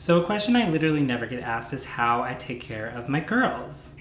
So a question I literally never get asked is how I take care of my curls.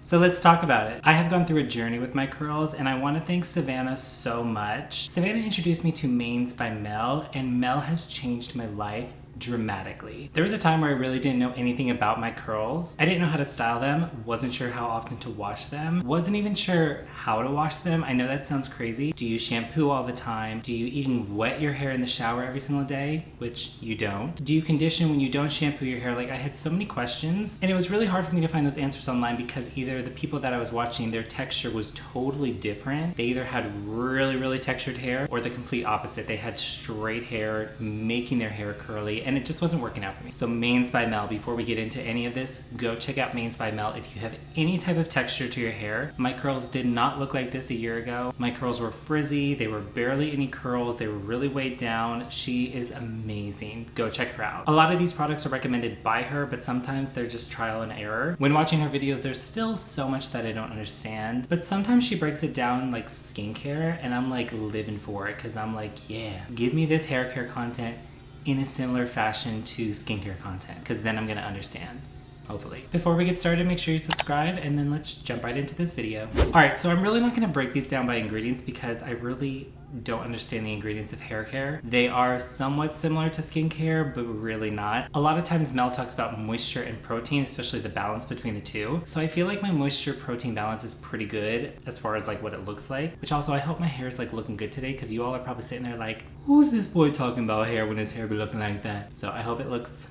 So let's talk about it. I have gone through a journey with my curls and I want to thank Savannah so much. Savannah introduced me to Mains by Mel, and Mel has changed my life dramatically. There was a time where I really didn't know anything about my curls. I didn't know how to style them, wasn't sure how often to wash them, wasn't even sure how to wash them. I know that sounds crazy. Do you shampoo all the time? Do you even wet your hair in the shower every single day? Which you don't. Do you condition when you don't shampoo your hair? Like, I had so many questions and it was really hard for me to find those answers online because either the people that I was watching, their texture was totally different. They either had really textured hair or the complete opposite. They had straight hair making their hair curly, and it just wasn't working out for me. So Mains by Mel, before we get into any of this, go check out Mains by Mel if you have any type of texture to your hair. My curls did not look like this a year ago. My curls were frizzy, they were barely any curls, they were really weighed down. She is amazing. Go check her out. A lot of these products are recommended by her, but sometimes they're just trial and error. When watching her videos, there's still so much that I don't understand, but sometimes she breaks it down like skincare, and I'm like living for it because I'm like, yeah, give me this hair care content in a similar fashion to skincare content, because then I'm gonna understand, hopefully. Before we get started, make sure you subscribe, and then let's jump right into this video. All right, so I'm really not gonna break these down by ingredients because I really don't understand the ingredients of hair care. They are somewhat similar to skincare, but really not. A lot of times Mel talks about moisture and protein, especially the balance between the two. So I feel like my moisture protein balance is pretty good as far as like what it looks like, which also I hope my hair is like looking good today because you all are probably sitting there like, who's this boy talking about hair when his hair be looking like that? So I hope it looks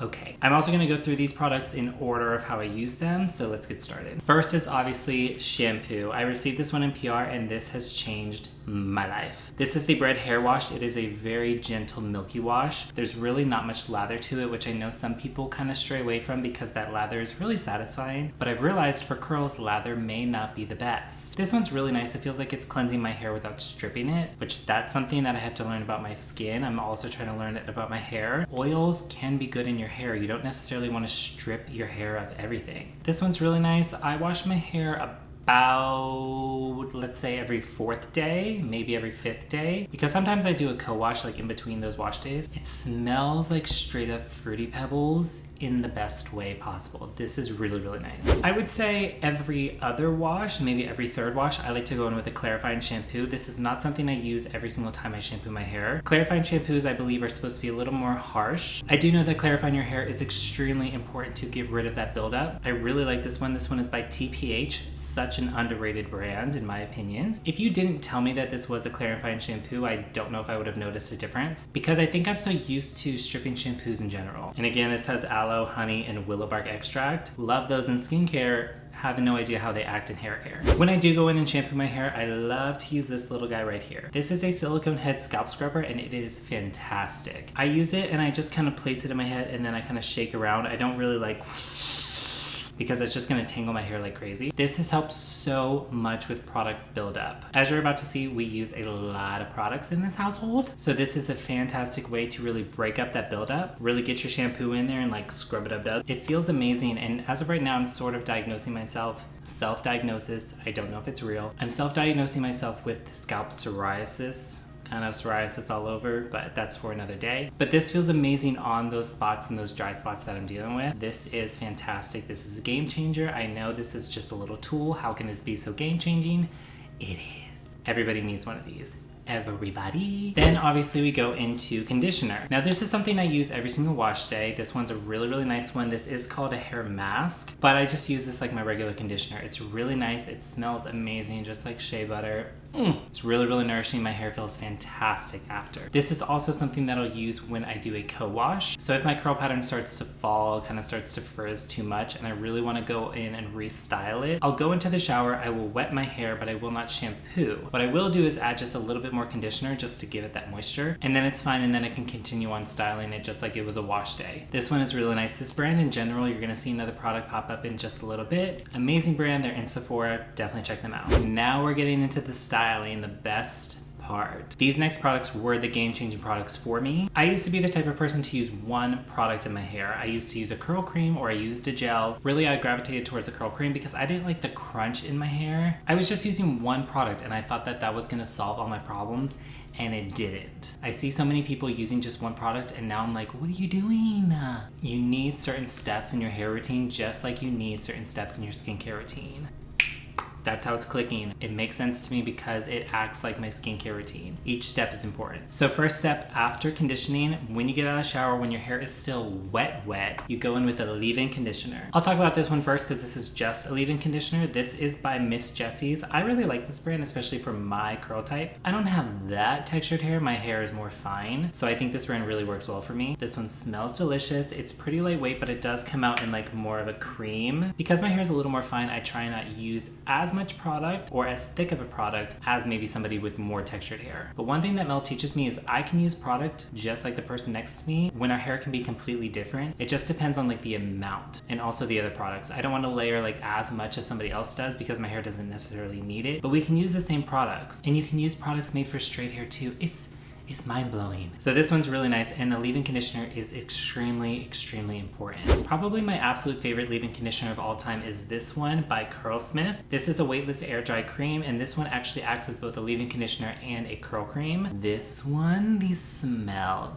okay. I'm also gonna go through these products in order of how I use them, so let's get started. First is obviously shampoo. I received this one in PR and this has changed my life. This is the Bread Hair Wash. It is a very gentle milky wash. There's really not much lather to it, which I know some people kind of stray away from because that lather is really satisfying, but I've realized for curls, lather may not be the best. This one's really nice. It feels like it's cleansing my hair without stripping it, which that's something that I had to learn about my skin. I'm also trying to learn it about my hair. Oils can be good in your hair. You don't necessarily want to strip your hair of everything. This one's really nice. I wash my hair about, let's say, every 4th day, maybe every 5th day, because sometimes I do a co-wash like in between those wash days. It smells like straight up Fruity Pebbles in the best way possible. This is really nice. I would say every other wash, maybe every 3rd wash, I like to go in with a clarifying shampoo. This is not something I use every single time I shampoo my hair. Clarifying shampoos, I believe, are supposed to be a little more harsh. I do know that clarifying your hair is extremely important to get rid of that buildup. I really like this one. This one is by TPH, such an underrated brand in my opinion. If you didn't tell me that this was a clarifying shampoo, I don't know if I would have noticed a difference because I think I'm so used to stripping shampoos in general. And again, this has aloe, honey, and willow bark extract. Love those in skincare. Have no idea how they act in hair care. When I do go in and shampoo my hair, I love to use this little guy right here. This is a silicone head scalp scrubber and it is fantastic. I use it and I just kind of place it in my head and then I kind of shake around. I don't really like because it's just gonna tangle my hair like crazy. This has helped so much with product buildup. As you're about to see, we use a lot of products in this household. So this is a fantastic way to really break up that buildup, really get your shampoo in there and like scrub it up. It feels amazing. And as of right now, I'm sort of diagnosing myself, self-diagnosis. I don't know if it's real. I'm self-diagnosing myself with scalp psoriasis. Kind of psoriasis all over, but that's for another day. But this feels amazing on those spots and those dry spots that I'm dealing with. This is fantastic. This is a game changer. I know this is just a little tool. How can this be so game changing? It is. Everybody needs one of these. Everybody. Then obviously we go into conditioner. Now this is something I use every single wash day. This one's a really nice one. This is called a hair mask, but I just use this like my regular conditioner. It's really nice. It smells amazing, just like shea butter. It's really nourishing. My hair feels fantastic after. This is also something that I'll use when I do a co-wash. So if my curl pattern starts to fall, kind of starts to frizz too much, and I really want to go in and restyle it, I'll go into the shower, I will wet my hair, but I will not shampoo. What I will do is add just a little bit more conditioner just to give it that moisture, and then it's fine, and then I can continue on styling it just like it was a wash day. This one is really nice. This brand in general, you're gonna see another product pop up in just a little bit. Amazing brand. They're in Sephora. Definitely check them out. Now we're getting into the styling, the best part. These next products were the game-changing products for me. I used to be the type of person to use one product in my hair. I used to use a curl cream or I used a gel. Really, I gravitated towards the curl cream because I didn't like the crunch in my hair. I was just using one product and I thought that that was gonna solve all my problems. and it didn't. I see so many people using just one product and now I'm like, what are you doing? You need certain steps in your hair routine just like you need certain steps in your skincare routine. That's how it's clicking. It makes sense to me because it acts like my skincare routine. Each step is important. So first step after conditioning, when you get out of the shower, when your hair is still wet, you go in with a leave-in conditioner. I'll talk about this one first because this is just a leave-in conditioner. This is by Miss Jessie's. I really like this brand, especially for my curl type. I don't have that textured hair. My hair is more fine. So I think this brand really works well for me. This one smells delicious. It's pretty lightweight, but it does come out in like more of a cream. Because my hair is a little more fine, I try not use as much product or as thick of a product as maybe somebody with more textured hair. But one thing that Mel teaches me is I can use product just like the person next to me when our hair can be completely different. It just depends on like the amount and also the other products. I don't want to layer like as much as somebody else does because my hair doesn't necessarily need it, but we can use the same products and you can use products made for straight hair too. It's mind-blowing. So this one's really nice and the leave-in conditioner is extremely important. Probably my absolute favorite leave-in conditioner of all time is this one by Curlsmith. This is a Weightless Air Dry Cream and this one actually acts as both a leave-in conditioner and a curl cream. This one, the smell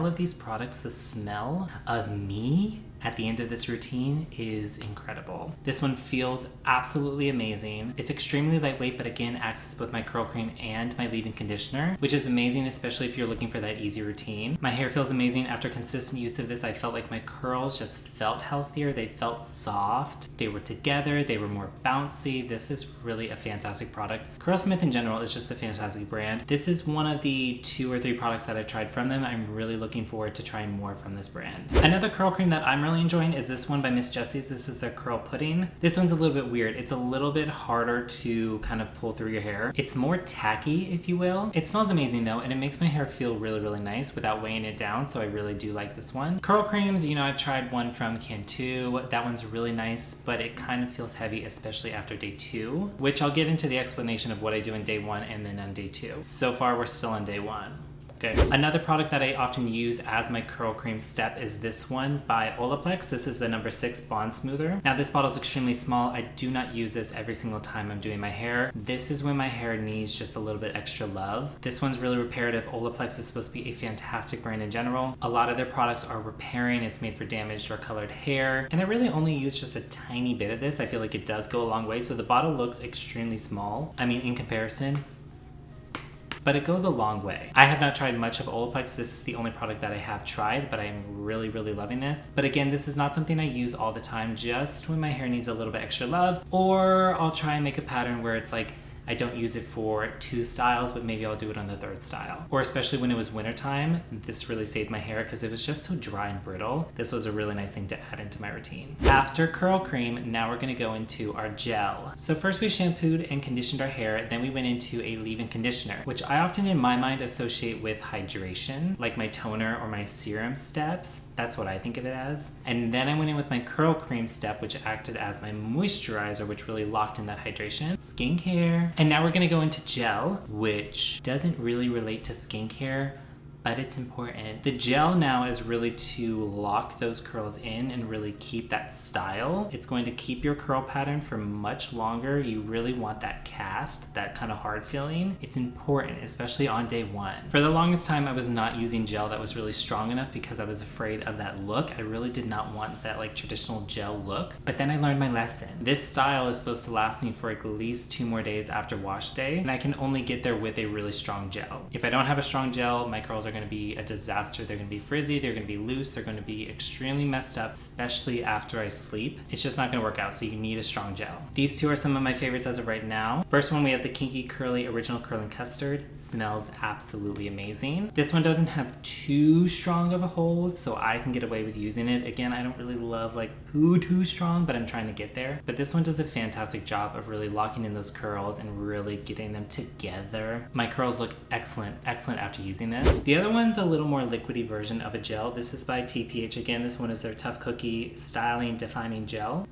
of these products, the smell of me at the end of this routine is incredible. This one feels absolutely amazing. It's extremely lightweight, but again, acts as both my curl cream and my leave-in conditioner, which is amazing, especially if you're looking for that easy routine. My hair feels amazing. After consistent use of this, I felt like my curls just felt healthier. They felt soft. They were together. They were more bouncy. This is really a fantastic product. Curlsmith in general is just a fantastic brand. This is one of the 2 or 3 products that I've tried from them. I'm really looking forward to trying more from this brand. Another curl cream that I'm really enjoying is this one by Miss Jessie's. This is their curl pudding. This one's a little bit weird. It's a little bit harder to kind of pull through your hair. It's more tacky, if you will. It smells amazing though, and it makes my hair feel really nice without weighing it down, so I really do like this one. Curl creams, you know, I've tried one from Cantu. That one's really nice, but it kind of feels heavy, especially after day 2, which I'll get into the explanation of what I do in day 1 and then on day 2. So far, we're still on day 1. Okay. Another product that I often use as my curl cream step is this one by Olaplex. This is the number 6 Bond Smoother. Now this bottle is extremely small. I do not use this every single time I'm doing my hair. This is when my hair needs just a little bit extra love. This one's really reparative. Olaplex is supposed to be a fantastic brand in general. A lot of their products are repairing. It's made for damaged or colored hair. And I really only use just a tiny bit of this. I feel like it does go a long way. So the bottle looks extremely small. I mean, in comparison, but it goes a long way. I have not tried much of Olaplex. This is the only product that I have tried, but I'm really loving this. But again, this is not something I use all the time, just when my hair needs a little bit extra love, or I'll try and make a pattern where it's like, I don't use it for 2 styles, but maybe I'll do it on the 3rd style. Or especially when it was wintertime, this really saved my hair because it was just so dry and brittle. This was a really nice thing to add into my routine. After curl cream, now we're gonna go into our gel. So first we shampooed and conditioned our hair, then we went into a leave-in conditioner, which I often in my mind associate with hydration, like my toner or my serum steps. That's what I think of it as. And then I went in with my curl cream step, which acted as my moisturizer, which really locked in that hydration. Skincare. And now we're gonna go into gel, which doesn't really relate to skincare, but it's important. The gel now is really to lock those curls in and really keep that style. It's going to keep your curl pattern for much longer. You really want that cast, that kind of hard feeling. It's important, especially on day 1. For the longest time, I was not using gel that was really strong enough because I was afraid of that look. I really did not want that like traditional gel look, but then I learned my lesson. This style is supposed to last me for at least 2 more days after wash day, and I can only get there with a really strong gel. If I don't have a strong gel, my curls are going to be a disaster. They're going to be frizzy, they're going to be loose, they're going to be extremely messed up, especially after I sleep. It's just not going to work out, so you need a strong gel. These 2 are some of my favorites as of right now. First one, we have the Kinky Curly Original Curling Custard. Smells absolutely amazing. This one doesn't have too strong of a hold, so I can get away with using it. Again, I don't really love like too strong, but I'm trying to get there. But this one does a fantastic job of really locking in those curls and really getting them together. My curls look excellent after using this. The other one's a little more liquidy version of a gel. This is by TPH again. This one is their Tough Cookie Styling Defining Gel.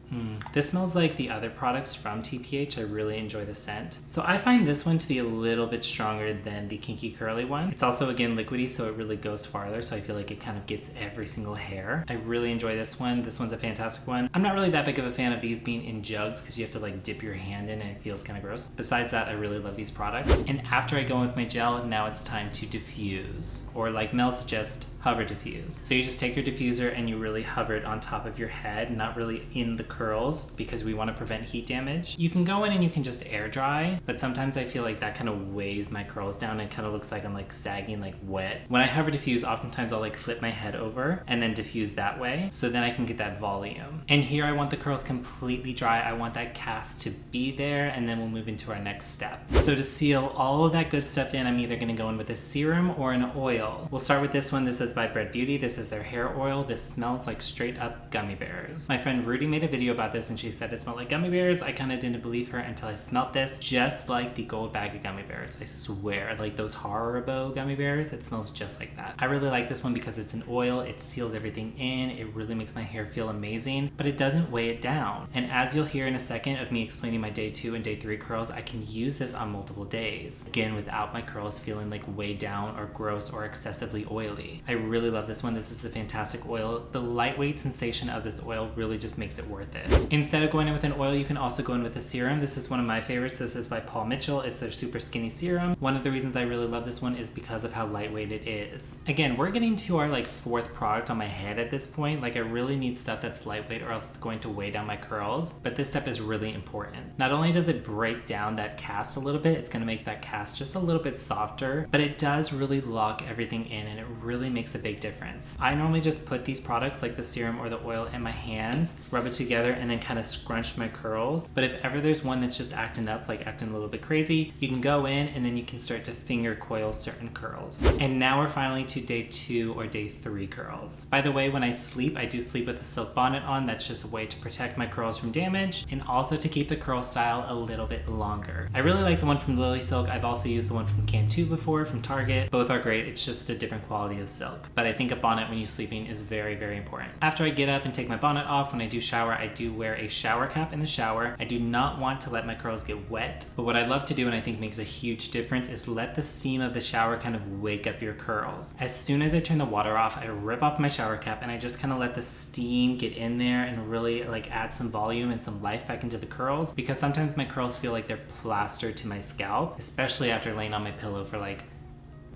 This smells like the other products from TPH. I really enjoy the scent. So I find this one to be a little bit stronger than the Kinky Curly one. It's also again liquidy, so it really goes farther, so I feel like it kind of gets every single hair. I really enjoy this one. This one's a fantastic one. I'm not really that big of a fan of these being in jugs because you have to like dip your hand in and it feels kind of gross. Besides that, I really love these products. And after I go in with my gel, now it's time to diffuse, or like Mel suggests, hover diffuse. So you just take your diffuser and you really hover it on top of your head, not really in the curls, because we want to prevent heat damage. You can go in and you can just air dry, but sometimes I feel like that kind of weighs my curls down and kind of looks like I'm like sagging, like wet. When I hover diffuse, oftentimes I'll like flip my head over and then diffuse that way, so then I can get that volume. And here I want the curls completely dry. I want that cast to be there, and then we'll move into our next step. So to seal all of that good stuff in, I'm either going to go in with a serum or an oil. We'll start with this one. This is by Bread Beauty. This is their hair oil. This smells like straight up gummy bears. My friend Rudy made a video about this and she said it smelled like gummy bears. I kind of didn't believe her until I smelled this, just like the gold bag of gummy bears. I swear, like those Haribo gummy bears, it smells just like that. I really like this one because it's an oil. It seals everything in. It really makes my hair feel amazing, but it doesn't weigh it down. And as you'll hear in a second of me explaining my day 2 and day 3 curls, I can use this on multiple days. Again, without my curls feeling like weighed down or gross or excessively oily. I really love this one. This is a fantastic oil. The lightweight sensation of this oil really just makes it worth it. Instead of going in with an oil, you can also go in with a serum. This is one of my favorites. This is by Paul Mitchell. It's their super skinny serum. One of the reasons I really love this one is because of how lightweight it is. Again, we're getting to our like 4th product on my head at this point. Like I really need stuff that's lightweight or else it's going to weigh down my curls. But this step is really important. Not only does it break down that cast a little bit, it's going to make that cast just a little bit softer, but it does really lock everything in and it really makes a big difference. I normally just put these products like the serum or the oil in my hands, rub it together, and then kind of scrunch my curls. But if ever there's one that's just acting up, like acting a little bit crazy, you can go in and then you can start to finger coil certain curls. And now we're finally to day 2 or day 3 curls. By the way, when I sleep, I do sleep with a silk bonnet on. That's just a way to protect my curls from damage and also to keep the curl style a little bit longer. I really like the one from Lily Silk. I've also used the one from Cantu before from Target. Both are great. It's just a different quality of silk. But I think a bonnet when you're sleeping is very, very important. After I get up and take my bonnet off, when I do shower, I do wear a shower cap in the shower. I do not want to let my curls get wet, but what I love to do and I think makes a huge difference is let the steam of the shower kind of wake up your curls. As soon as I turn the water off, I rip off my shower cap and I just kind of let the steam get in there and really like add some volume and some life back into the curls, because sometimes my curls feel like they're plastered to my scalp, especially after laying on my pillow for like,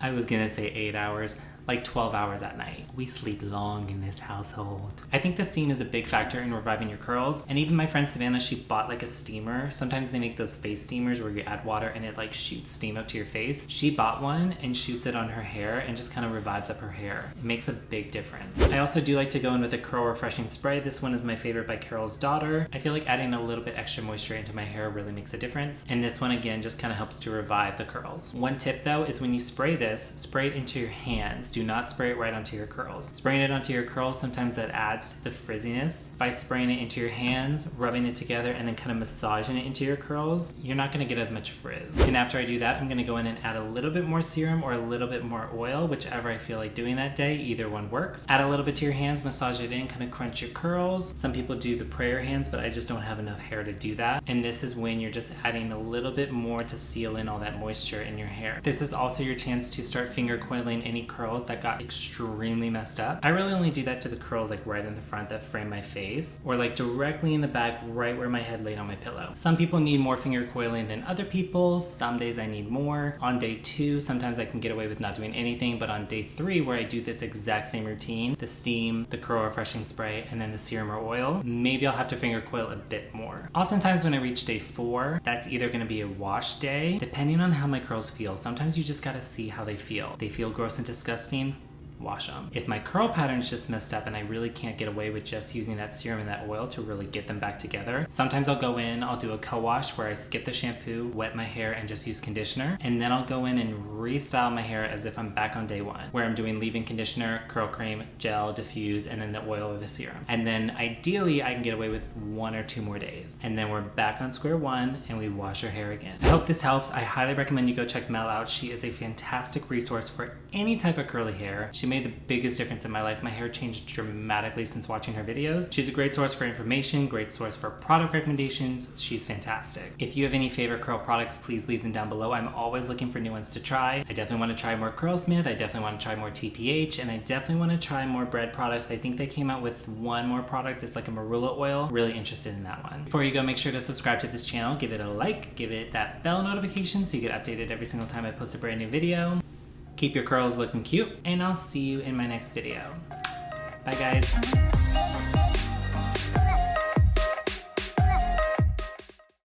I was gonna say 8 hours, like 12 hours at night. We sleep long in this household. I think the steam is a big factor in reviving your curls. And even my friend Savannah, she bought like a steamer. Sometimes they make those face steamers where you add water and it like shoots steam up to your face. She bought one and shoots it on her hair and just kind of revives up her hair. It makes a big difference. I also do like to go in with a curl refreshing spray. This one is my favorite by Carol's Daughter. I feel like adding a little bit extra moisture into my hair really makes a difference. And this one again just kind of helps to revive the curls. One tip though is when you spray this, spray it into your hands. Do not spray it right onto your curls. Spraying it onto your curls, sometimes that adds to the frizziness. By spraying it into your hands, rubbing it together, and then kind of massaging it into your curls, you're not going to get as much frizz. And after I do that, I'm going to go in and add a little bit more serum or a little bit more oil, whichever I feel like doing that day. Either one works. Add a little bit to your hands, massage it in, kind of crunch your curls. Some people do the prayer hands, but I just don't have enough hair to do that. And this is when you're just adding a little bit more to seal in all that moisture in your hair. This is also your chance to start finger coiling any curls that got extremely messed up. I really only do that to the curls like right in the front that frame my face, or like directly in the back right where my head laid on my pillow. Some people need more finger coiling than other people. Some days I need more. On day 2, sometimes I can get away with not doing anything, but on day 3, where I do this exact same routine, the steam, the curl refreshing spray, and then the serum or oil, maybe I'll have to finger coil a bit more. Oftentimes when I reach day 4, that's either going to be a wash day, depending on how my curls feel. Sometimes you just gotta see how they feel. They feel gross and disgusting, wash them. If my curl pattern's just messed up and I really can't get away with just using that serum and that oil to really get them back together, sometimes I'll go in, I'll do a co-wash where I skip the shampoo, wet my hair, and just use conditioner, and then I'll go in and restyle my hair as if I'm back on day one, where I'm doing leave-in conditioner, curl cream, gel, diffuse, and then the oil or the serum. And then ideally I can get away with 1 or 2 more days. And then we're back on square one and we wash our hair again. I hope this helps. I highly recommend you go check Mel out. She is a fantastic resource for any type of curly hair. She made the biggest difference in my life. My hair changed dramatically since watching her videos. She's a great source for information, great source for product recommendations. She's fantastic. If you have any favorite curl products, please leave them down below. I'm always looking for new ones to try. I definitely want to try more Curlsmith. I definitely want to try more TPH, and I definitely want to try more bread products. I think they came out with one more product. It's like a marula oil. Really interested in that one. Before you go, make sure to subscribe to this channel, give it a like, give it that bell notification so you get updated every single time I post a brand new video. Keep your curls looking cute, and I'll see you in my next video. Bye guys.